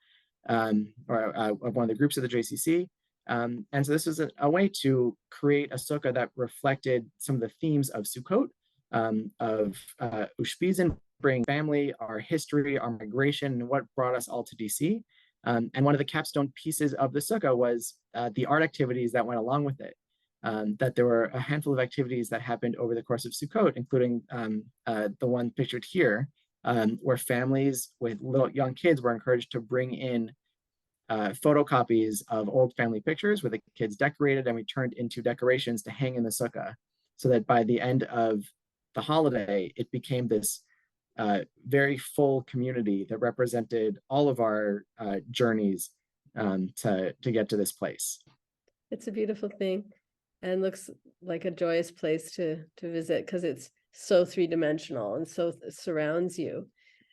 or of one of the groups of the JCC. And so this was a way to create a sukkah that reflected some of the themes of Sukkot, of Ushpizin, bring family, our history, our migration, and what brought us all to DC. And one of the capstone pieces of the sukkah was the art activities that went along with it. That there were a handful of activities that happened over the course of Sukkot, including the one pictured here, where families with young kids were encouraged to bring in photocopies of old family pictures where the kids decorated, and we turned into decorations to hang in the sukkah, so that by the end of the holiday, it became this very full community that represented all of our journeys to get to this place. It's a beautiful thing, and looks like a joyous place to visit, because it's so three-dimensional and so surrounds you.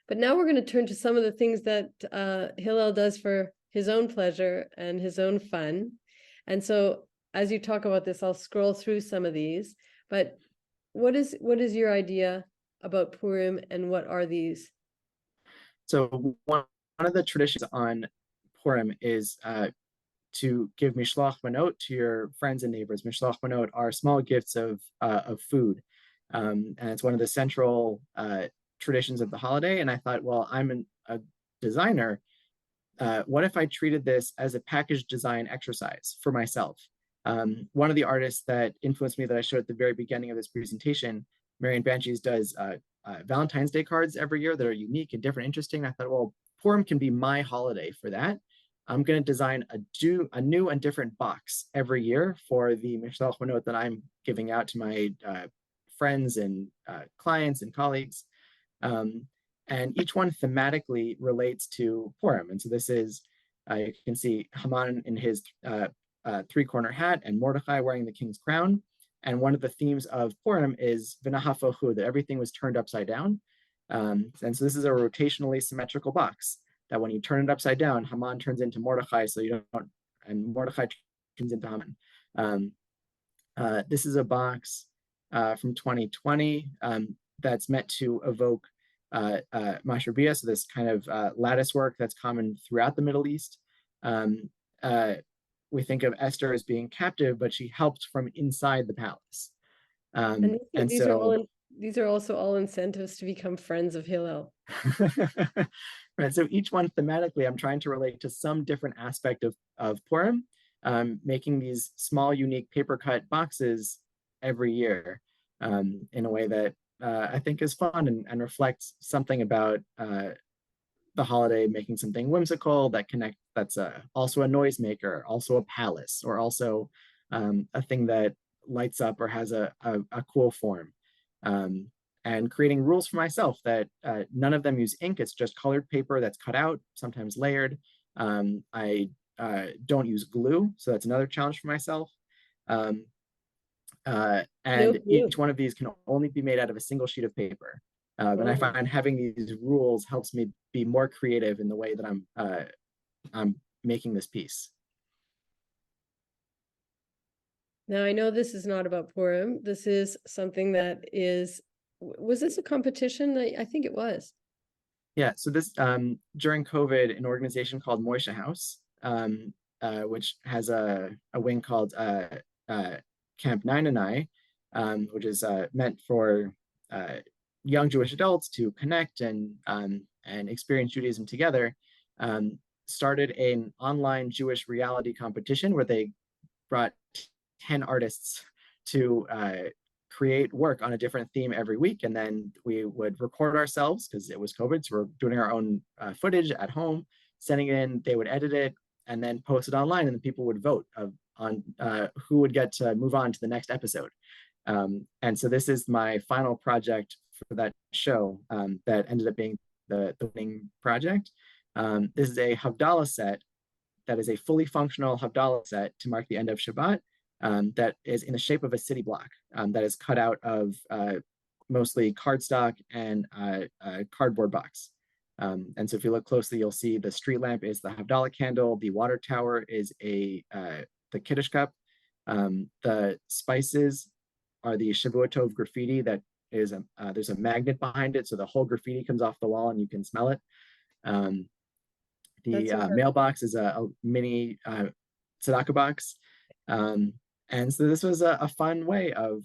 But now we're going to turn to some of the things that Hillel does for his own pleasure and his own fun. And so as you talk about this, I'll scroll through some of these, but what is your idea about Purim, and what are these? So one of the traditions on Purim is to give mishloach manot to your friends and neighbors. Mishloach manot are small gifts of food, and it's one of the central traditions of the holiday. And I thought, well, I'm a designer. What if I treated this as a package design exercise for myself? One of the artists that influenced me that I showed at the very beginning of this presentation, Marian Banshees, does Valentine's Day cards every year that are unique and different, interesting. I thought, well, Purim can be my holiday for that. I'm going to design a new and different box every year for the Mishloach Manot that I'm giving out to my friends and clients and colleagues. And each one thematically relates to Purim. And so this is, you can see Haman in his three-corner hat and Mordechai wearing the king's crown. And one of the themes of Purim is V'nahafohu, that everything was turned upside down. And so this is a rotationally symmetrical box that when you turn it upside down, Haman turns into Mordechai, so you don't, and Mordechai turns into Haman. This is a box from 2020 that's meant to evoke Mashrabiyah, so this kind of lattice work that's common throughout the Middle East. We think of Esther as being captive, but she helped from inside the palace. And these so these are also all incentives to become friends of Hillel. right, so each one thematically, I'm trying to relate to some different aspect of Purim, making these small, unique paper cut boxes every year in a way that I think is fun and reflects something about the holiday, making something whimsical that's also a noisemaker, also a palace, or also a thing that lights up or has a cool form. And creating rules for myself that none of them use ink. It's just colored paper that's cut out, sometimes layered. I don't use glue, so that's another challenge for myself. And each one of these can only be made out of a single sheet of paper. And I find having these rules helps me be more creative in the way that I'm making this piece. Now, I know this is not about Purim. This is something that is, was this a competition? I think it was. Yeah, so this, during COVID, an organization called Moishe House, which has a wing called Camp Nine, which is meant for young Jewish adults to connect and experience Judaism together, started an online Jewish reality competition where they brought 10 artists to create work on a different theme every week. And then we would record ourselves because it was COVID. So we're doing our own footage at home, sending it in, they would edit it and then post it online, and then people would vote on who would get to move on to the next episode. And so this is my final project for that show that ended up being the winning project. This is a Havdalah set that is a fully functional Havdalah set to mark the end of Shabbat that is in the shape of a city block that is cut out of mostly cardstock and a cardboard box. And so if you look closely, you'll see the street lamp is the Havdalah candle, the water tower is the Kiddush cup, the spices are the Shavua Tov graffiti that is there's a magnet behind it, so the whole graffiti comes off the wall and you can smell it. The mailbox is a mini tzedakah box. And so this was a fun way of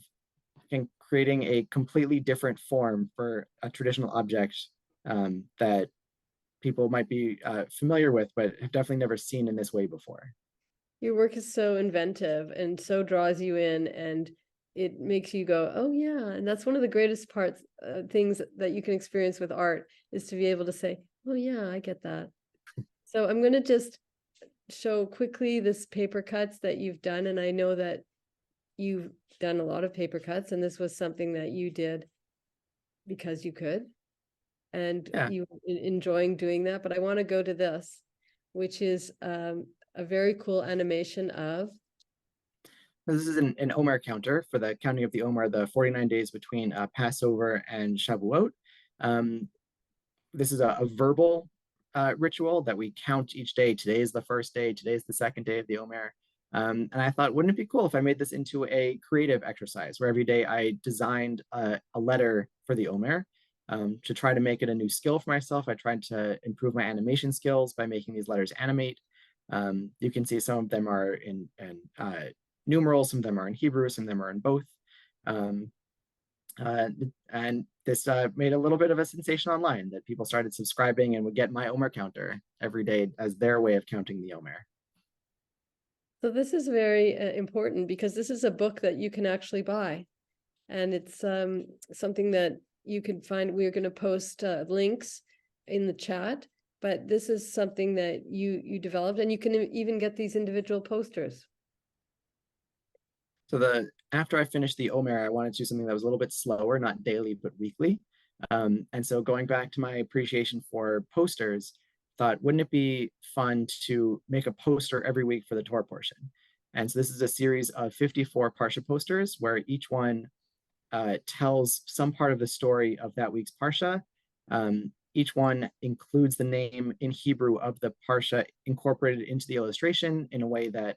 creating a completely different form for a traditional object that people might be familiar with, but have definitely never seen in this way before. Your work is so inventive and so draws you in, and it makes you go, oh yeah. And that's one of the greatest parts, things that you can experience with art, is to be able to say, oh yeah, I get that. So I'm going to just show quickly this paper cuts that you've done. And I know that you've done a lot of paper cuts, and this was something that you did because you could, and you enjoying doing that. But I want to go to this, which is a very cool animation of. This is an Omer counter for the counting of the Omer, the 49 days between Passover and Shavuot. This is a verbal ritual that we count each day. Today is the first day, today is the second day of the Omer. And I thought, wouldn't it be cool if I made this into a creative exercise where every day I designed a letter for the Omer to try to make it a new skill for myself. I tried to improve my animation skills by making these letters animate. You can see some of them are in numerals, some of them are in Hebrew, some of them are in both. And this made a little bit of a sensation online, that people started subscribing and would get my Omer counter every day as their way of counting the Omer. So this is very important, because this is a book that you can actually buy, and it's something that you can find. We're going to post links in the chat, but this is something that you developed, and you can even get these individual posters. So after I finished the Omer, I wanted to do something that was a little bit slower, not daily, but weekly. And so going back to my appreciation for posters, thought, wouldn't it be fun to make a poster every week for the Torah portion? And so this is a series of 54 Parsha posters where each one tells some part of the story of that week's Parsha. Each one includes the name in Hebrew of the Parsha incorporated into the illustration in a way that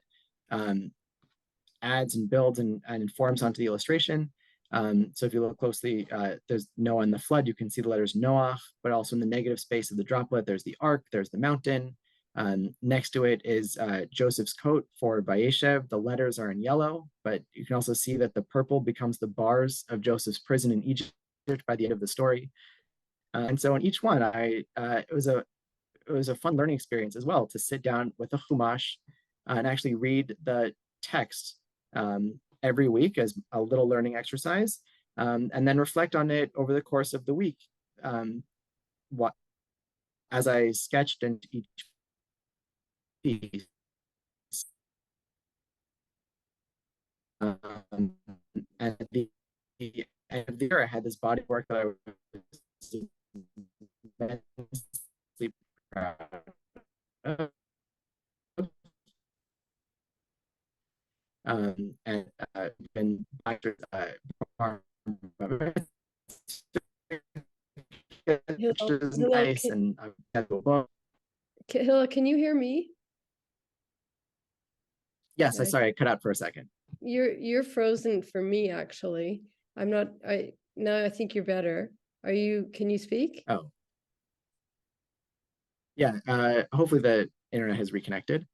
adds and builds and informs onto the illustration. So if you look closely, there's Noah and the flood. You can see the letters Noach, but also in the negative space of the droplet, there's the ark, there's the mountain. Next to it is Joseph's coat for Vayeshev. The letters are in yellow, but you can also see that the purple becomes the bars of Joseph's prison in Egypt by the end of the story. And so in each one, it was a fun learning experience as well to sit down with a Chumash and actually read the text every week as a little learning exercise, and then reflect on it over the course of the week. As I sketched into each piece. And at the end of the year, I had this body of work that I was immensely proud of. And been nice, and Hillel, can you hear me? Yes, I'm sorry, I cut out for a second. You're frozen for me, actually. I'm not. Now I think you're better. Can you speak? Oh, yeah. Hopefully the internet has reconnected.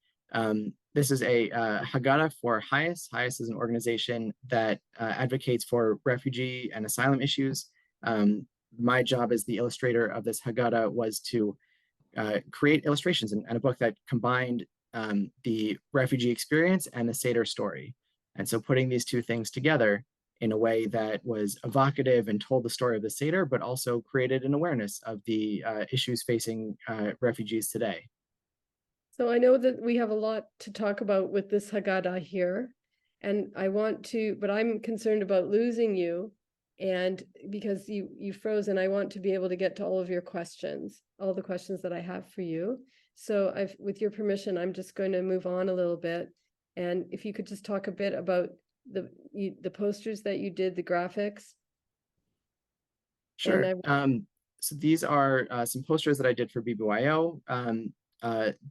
This is a Haggadah for HIAS. HIAS is an organization that advocates for refugee and asylum issues. My job as the illustrator of this Haggadah was to create illustrations and a book that combined the refugee experience and the Seder story. And so putting these two things together in a way that was evocative and told the story of the Seder, but also created an awareness of the issues facing refugees today. So I know that we have a lot to talk about with this Haggadah here, And I want to, but I'm concerned about losing you. And because you froze, and I want to be able to get to all of your questions, all the questions that I have for you. So with your permission, I'm just going to move on a little bit. And if you could just talk a bit about the posters that you did, the graphics. Sure. So these are some posters that I did for BBYO.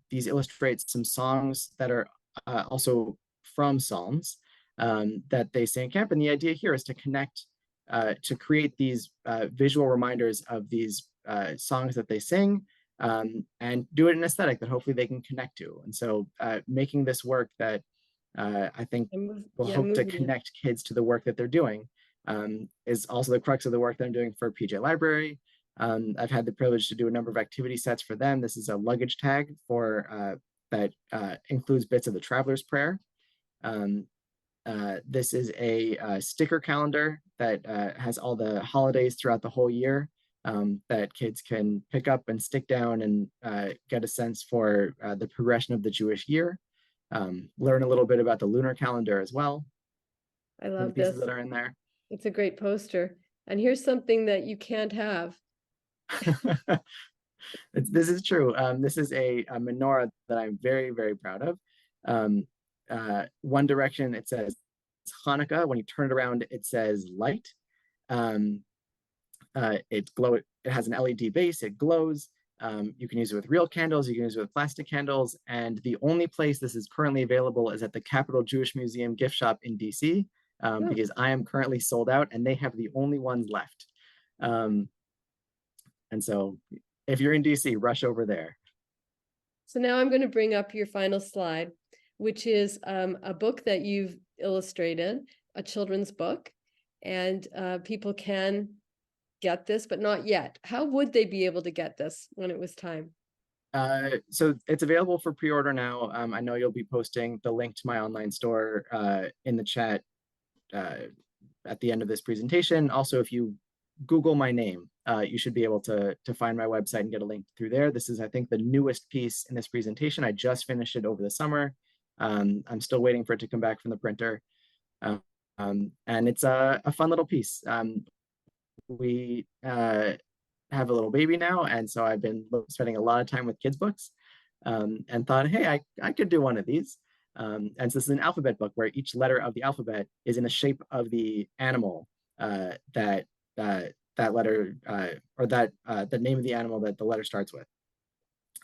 These illustrate some songs that are also from Psalms that they sing in camp. And the idea here is to connect, to create these visual reminders of these songs that they sing, and do it in aesthetic that hopefully they can connect to. And so making this work that I think will hope to connect kids to the work that they're doing is also the crux of the work that I'm doing for PJ Library. I've had the privilege to do a number of activity sets for them. This is a luggage tag for that includes bits of the Traveler's Prayer. This is a sticker calendar that has all the holidays throughout the whole year that kids can pick up and stick down and get a sense for the progression of the Jewish year. Learn a little bit about the lunar calendar as well. I love pieces this. that are in there. It's a great poster. And here's something that you can't have. This is true. This is a menorah that I'm very, very proud of. One direction it says it's Hanukkah. When you turn it around, it says light. It has an LED base. It glows. You can use it with real candles. You can use it with plastic candles. And the only place this is currently available is at the Capitol Jewish Museum gift shop in DC, because I am currently sold out and they have the only ones left. And so if you're in DC, rush over there. So now I'm going to bring up your final slide, which is a book that you've illustrated, a children's book, and people can get this, but not yet. How would they be able to get this when it was time? So it's available for pre-order now. I know you'll be posting the link to my online store in the chat at the end of this presentation. Also, if you Google my name, you should be able to find my website and get a link through there. This is, I think, the newest piece in this presentation. I just finished it over the summer. I'm still waiting for it to come back from the printer. And it's a fun little piece. We have a little baby now, and so I've been spending a lot of time with kids' books, and thought, hey, I could do one of these. And so this is an alphabet book where each letter of the alphabet is in the shape of the animal that letter or that the name of the animal that the letter starts with.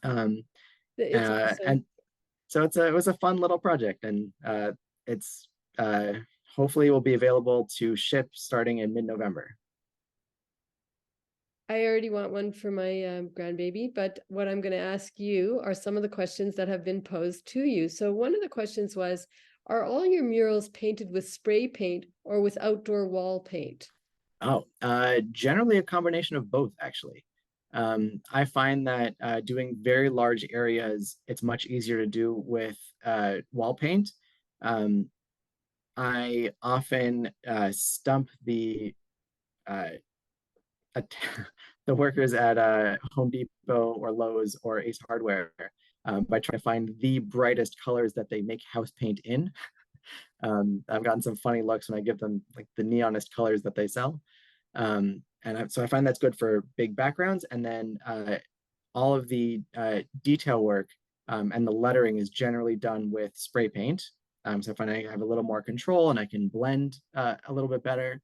Awesome. And so it was a fun little project, and it's hopefully will be available to ship starting in mid-November. I already want one for my grandbaby, but what I'm going to ask you are some of the questions that have been posed to you. So one of the questions was, are all your murals painted with spray paint or with outdoor wall paint? Oh, generally a combination of both, actually. I find that doing very large areas, it's much easier to do with wall paint. I often stump the workers at Home Depot or Lowe's or Ace Hardware by trying to find the brightest colors that they make house paint in. I've gotten some funny looks when I give them like the neonest colors that they sell. So I find that's good for big backgrounds. And then all of the detail work and the lettering is generally done with spray paint. So I find I have a little more control and I can blend a little bit better.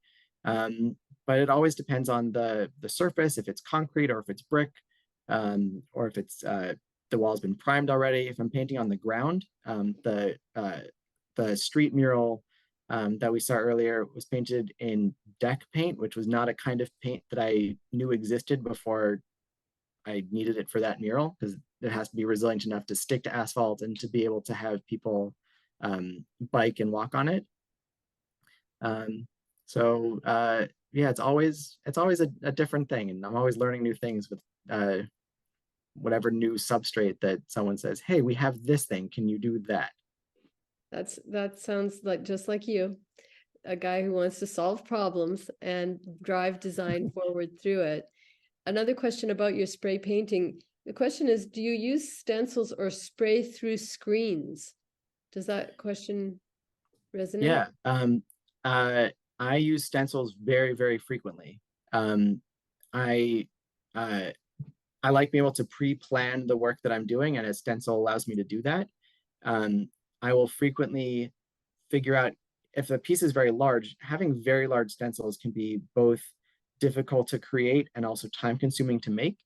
But it always depends on the surface, if it's concrete or if it's brick, or if it's the wall's been primed already. If I'm painting on the ground, the street mural that we saw earlier was painted in deck paint, which was not a kind of paint that I knew existed before I needed it for that mural, because it has to be resilient enough to stick to asphalt and to be able to have people bike and walk on it. Yeah, it's always a different thing, and I'm always learning new things with whatever new substrate that someone says, hey, we have this thing, can you do that? That sounds like just like you, a guy who wants to solve problems and drive design forward through it. Another question about your spray painting. The question is, do you use stencils or spray through screens? Does that question? resonate? Yeah. I use stencils very, very frequently. Um, I uh, I like being able to pre-plan the work that I'm doing, and a stencil allows me to do that. I will frequently figure out if the piece is very large. Having very large stencils can be both difficult to create and also time consuming to make.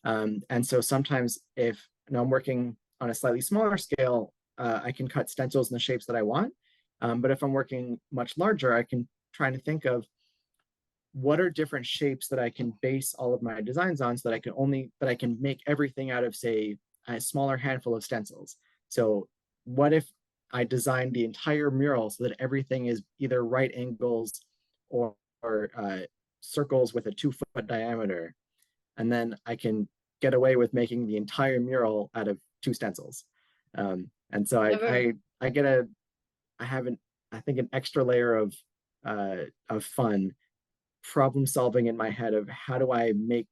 And so sometimes if I'm working on a slightly smaller scale, I can cut stencils in the shapes that I want. But if I'm working much larger, I can try to think of what are different shapes that I can base all of my designs on, so that I can make everything out of, say, a smaller handful of stencils. So what if I designed the entire mural so that everything is either right angles or circles with a 2-foot diameter, and then I can get away with making the entire mural out of 2 stencils. And so Never. I get a I have an I think an extra layer of fun problem solving in my head of how do I make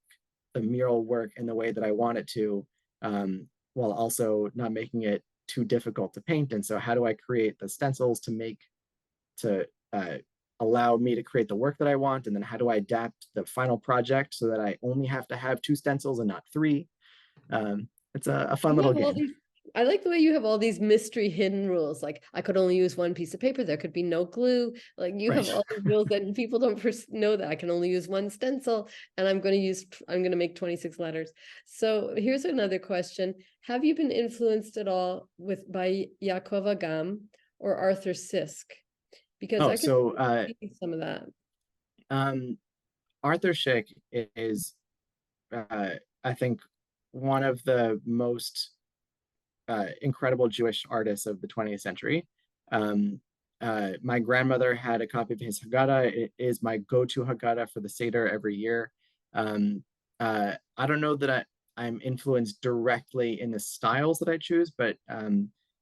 the mural work in the way that I want it to, while also not making it too difficult to paint. And so how do I create the stencils to allow me to create the work that I want? And then how do I adapt the final project so that I only have to have 2 stencils and not 3? It's a fun You little have all game. these, I like the way you have all these mystery hidden rules. Like I could only use one piece of paper. There could be no glue. Like you have Right. all these rules that people don't know that I can only use one stencil and I'm going to make 26 letters. So here's another question. Have you been influenced at all by Yaakov Agam or Arthur Sisk? Because Oh, I could so see some of that. um, Arthur Schick is, uh, I think, one of the most incredible Jewish artists of the 20th century. My grandmother had a copy of his Haggadah. It is my go-to Haggadah for the Seder every year. I don't know that I'm influenced directly in the styles that I choose, but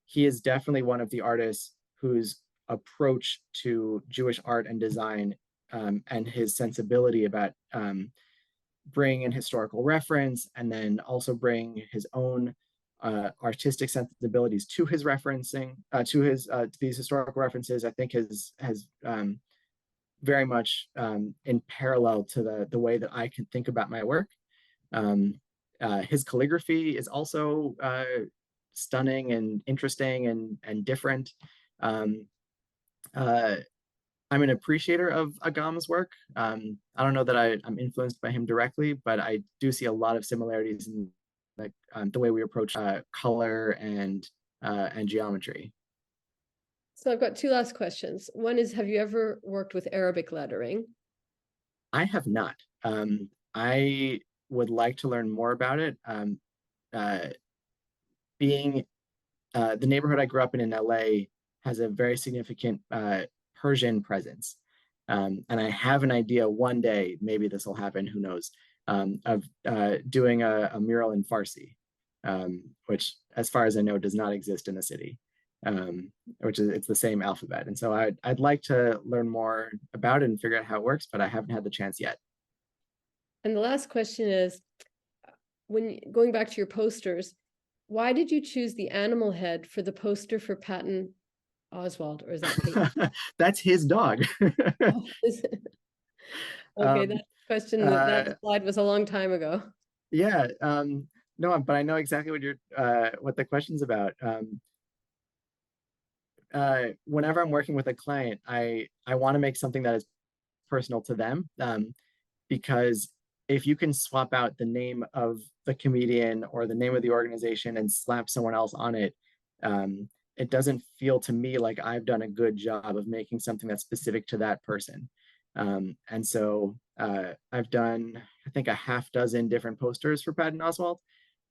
he is definitely one of the artists whose approach to Jewish art and design, and his sensibility about bring in historical reference and then also bring his own artistic sensibilities to his referencing, to these historical references, I think has very much in parallel to the way that I can think about my work. His calligraphy is also stunning and interesting and different. Um, uh, I'm an appreciator of Agam's work. I don't know that I'm influenced by him directly, but I do see a lot of similarities in the way we approach color and geometry. So I've got two last questions. One is, have you ever worked with Arabic lettering? I have not. I would like to learn more about it. Uh, being the neighborhood I grew up in LA has a very significant Persian presence. And I have an idea one day, maybe this will happen, who knows, of doing a mural in Farsi, which, as far as I know, does not exist in the city, which is it's the same alphabet. And so I'd like to learn more about it and figure out how it works, but I haven't had the chance yet. And the last question is, when going back to your posters, why did you choose the animal head for the poster for Patton Oswald, or is that Peyton? That's his dog. Oh, is it? Okay, um, that question, that uh, slide was a long time ago. yeah, no, but I know exactly what the question's about. Whenever I'm working with a client, I want to make something that is personal to them, because if you can swap out the name of the comedian or the name of the organization and slap someone else on it, it doesn't feel to me like I've done a good job of making something that's specific to that person. And so I've done, I think, a half dozen different posters for Patton Oswalt.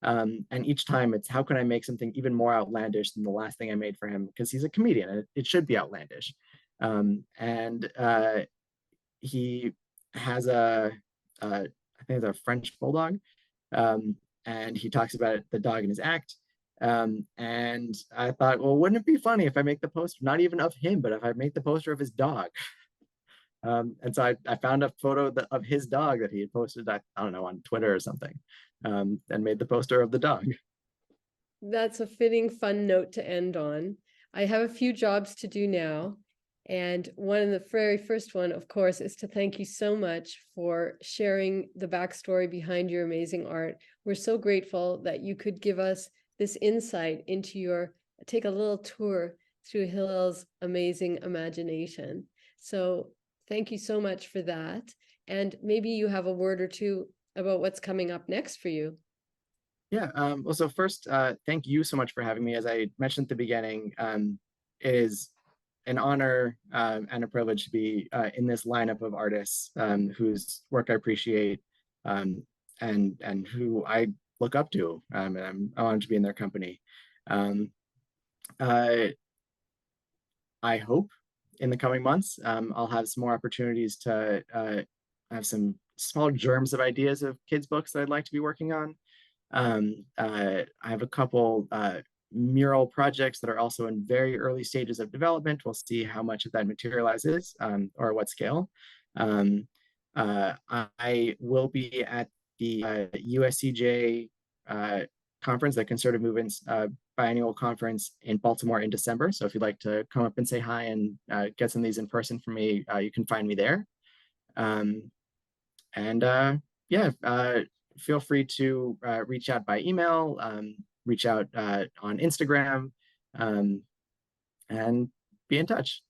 And each time it's how can I make something even more outlandish than the last thing I made for him, because he's a comedian and it should be outlandish. And he has I think it's a French bulldog, um, and he talks about the dog in his act. And I thought, well, wouldn't it be funny if I make the poster not even of him, but if I make the poster of his dog? And so I found a photo of his dog that he had posted, I don't know, on Twitter or something, and made the poster of the dog. That's a fitting, fun note to end on. I have a few jobs to do now. And one of the very first one, of course, is to thank you so much for sharing the backstory behind your amazing art. We're so grateful that you could give us this insight into take a little tour through Hillel's amazing imagination. So thank you so much for that. And maybe you have a word or two about what's coming up next for you. Yeah. Well, so first, thank you so much for having me. As I mentioned at the beginning, it is an honor and a privilege to be in this lineup of artists whose work I appreciate and who I look up to, and I want to be in their company. Um, uh, I hope in the coming months I'll have some more opportunities to have some small germs of ideas of kids' books that I'd like to be working on. I have a couple mural projects that are also in very early stages of development. We'll see how much of that materializes or what scale. I will be at the USCJ conference, the Conservative Movements biannual conference in Baltimore in December. So if you'd like to come up and say hi and get some of these in person from me, you can find me there. Um, and yeah, feel free to reach out by email, reach out on Instagram, and be in touch.